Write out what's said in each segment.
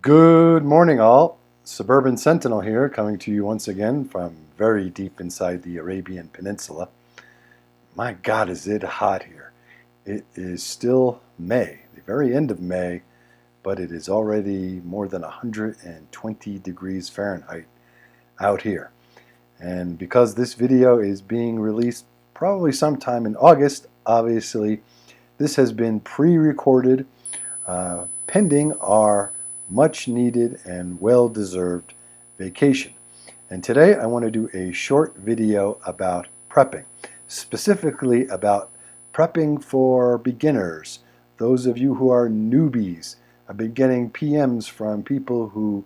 Good morning, all. Suburban Sentinel here, coming to you once again from very deep inside the Arabian Peninsula. My God, is it hot here. It is still May, the very end of May, but it is already more than 120 degrees Fahrenheit out here. And because this video is being released probably sometime in August, obviously this has been pre-recorded pending our much needed and well-deserved vacation. And today I want to do a short video about prepping, specifically about prepping for beginners, those of you who are newbies. I've been getting PMs from people who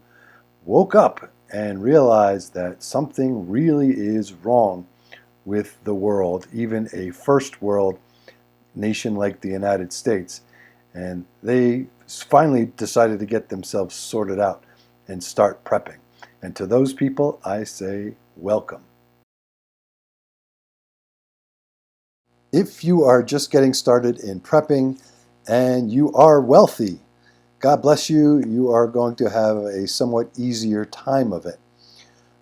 woke up and realized that something really is wrong with the world, even a first world nation like the United States. And they finally decided to get themselves sorted out and start prepping. And to those people, I say welcome. If you are just getting started in prepping and you are wealthy, God bless you, you are going to have a somewhat easier time of it.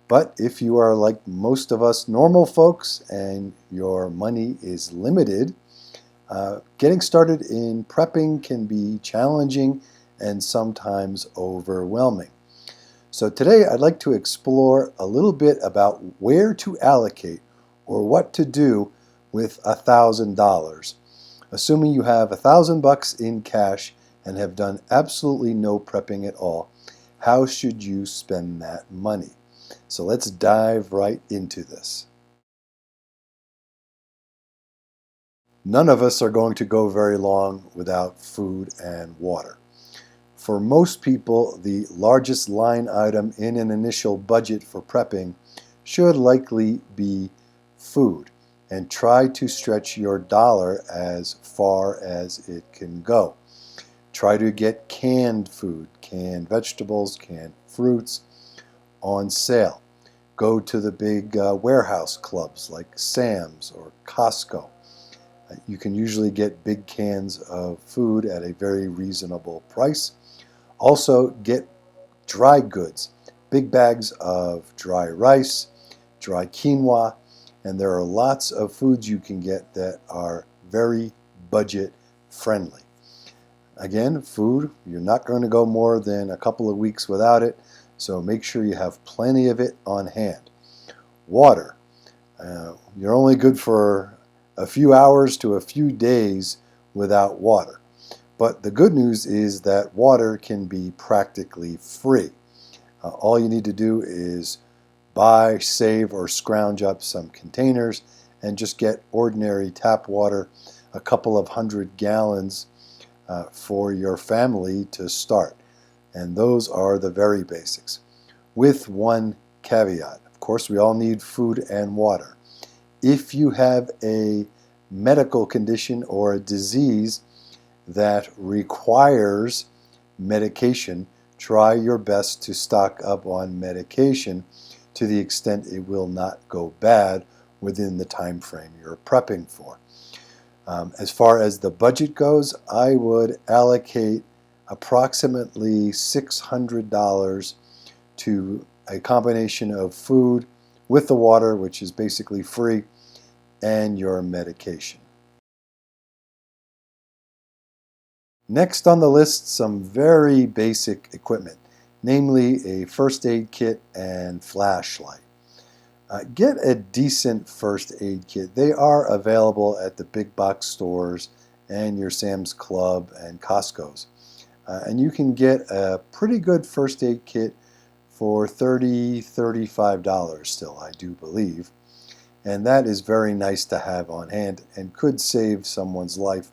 But if you are like most of us normal folks and your money is limited, getting started in prepping can be challenging and sometimes overwhelming. So today I'd like to explore a little bit about where to allocate or what to do with $1,000. Assuming you have $1,000 in cash and have done absolutely no prepping at all, how should you spend that money? So let's dive right into this. None of us are going to go very long without food and water. For most people, the largest line item in an initial budget for prepping should likely be food, and try to stretch your dollar as far as it can go. Try to get canned food, canned vegetables, canned fruits on sale. Go to the big warehouse clubs like Sam's or Costco. You can usually get big cans of food at a very reasonable price. Also, get dry goods, big bags of dry rice, dry quinoa, and there are lots of foods you can get that are very budget friendly. Again, food, you're not going to go more than a couple of weeks without it, so make sure you have plenty of it on hand. Water, you're only good for a few hours to a few days without water. But the good news is that water can be practically free. All you need to do is buy, save, or scrounge up some containers and just get ordinary tap water, a couple of 100 gallons for your family to start. And those are the very basics, with one caveat. Of course, we all need food and water. If you have a medical condition or a disease that requires medication, try your best to stock up on medication to the extent it will not go bad within the time frame you're prepping for. As far as the budget goes, I would allocate approximately $600 to a combination of food with the water, which is basically free, and your medication. Next on the list, some very basic equipment, namely a first aid kit and flashlight. Get a decent first aid kit. They are available at the big box stores and your Sam's Club and Costco's. And you can get a pretty good first aid kit for $30, $35 still, I do believe. And that is very nice to have on hand and could save someone's life,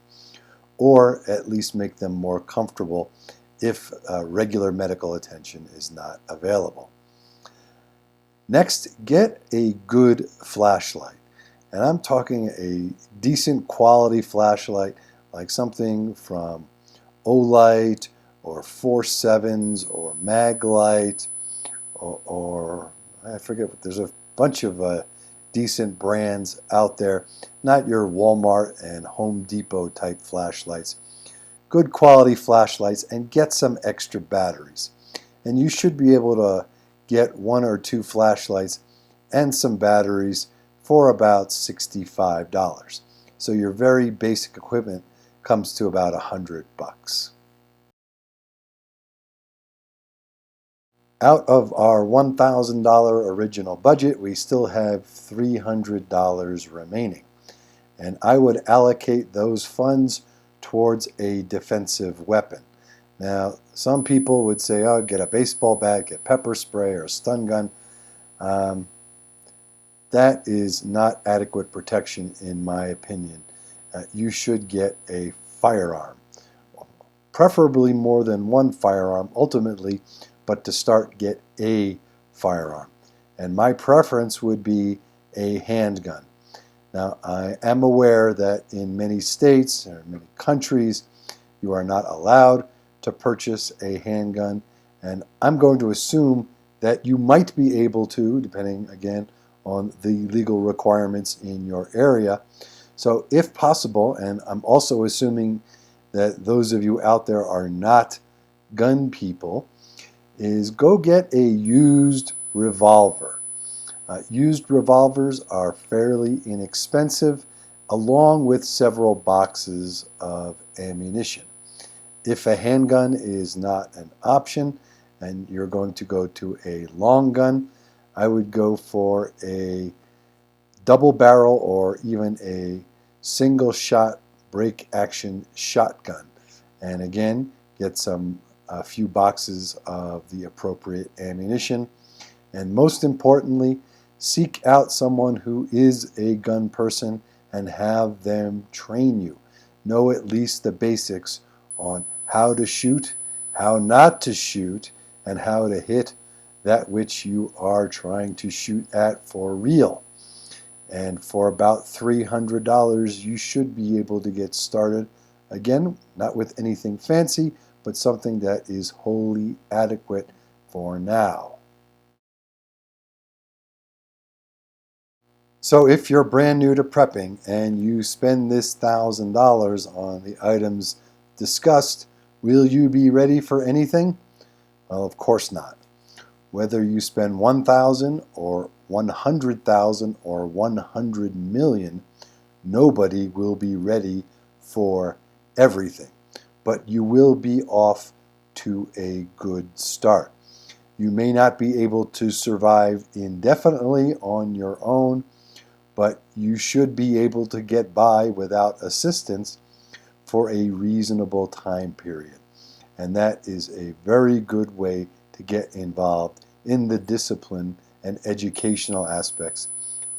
or at least make them more comfortable if regular medical attention is not available. Next, get a good flashlight. And I'm talking a decent quality flashlight, like something from Olight or 4.7s or Maglite or I forget, there's a bunch of decent brands out there, not your Walmart and Home Depot type flashlights. Good quality flashlights, and get some extra batteries. and you should be able to get 1 or 2 flashlights and some batteries for about $65. So your very basic equipment comes to about $100. Out of our $1,000 original budget, we still have $300 remaining. And I would allocate those funds towards a defensive weapon. Now, some people would say, oh, get a baseball bat, get pepper spray or a stun gun. That is not adequate protection in my opinion. You should get a firearm. Preferably more than one firearm ultimately, but to start, get a firearm. And my preference would be a handgun. Now, I am aware that in many states or many countries, you are not allowed to purchase a handgun, and I'm going to assume that you might be able to, depending again on the legal requirements in your area. So if possible, and I'm also assuming that those of you out there are not gun people, is go get a used revolver. Used revolvers are fairly inexpensive, along with several boxes of ammunition. If a handgun is not an option and you're going to go to a long gun, I would go for a double barrel or even a single shot break action shotgun. And again, get a few boxes of the appropriate ammunition. And most importantly, seek out someone who is a gun person and have them train you. Know at least the basics on how to shoot, how not to shoot, and how to hit that which you are trying to shoot at for real. And for about $300, you should be able to get started. Again, not with anything fancy, but something that is wholly adequate for now. So if you're brand new to prepping and you spend this $1,000 on the items discussed, will you be ready for anything? Well, of course not. Whether you spend $1,000 or $100,000 or $100 million, nobody will be ready for everything. But you will be off to a good start. You may not be able to survive indefinitely on your own, but you should be able to get by without assistance for a reasonable time period. And that is a very good way to get involved in the discipline and educational aspects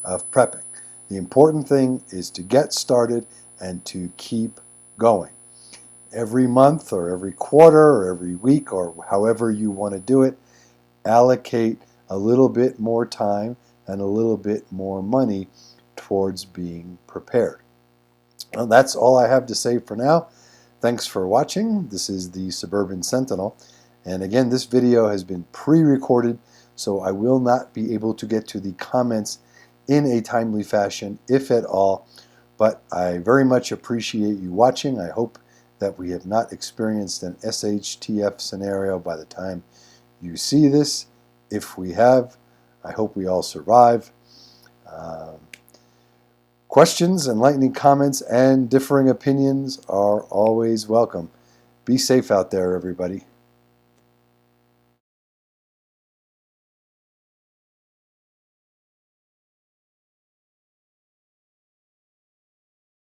of prepping. The important thing is to get started and to keep going. Every month or every quarter or every week or however you want to do it, allocate a little bit more time and a little bit more money towards being prepared. Well, that's all I have to say for now. Thanks for watching. This is the Suburban Sentinel. And again, this video has been pre-recorded, so I will not be able to get to the comments in a timely fashion, if at all. But I very much appreciate you watching. I hope that we have not experienced an SHTF scenario by the time you see this. If we have, I hope we all survive. Questions, enlightening comments, and differing opinions are always welcome. Be safe out there, everybody.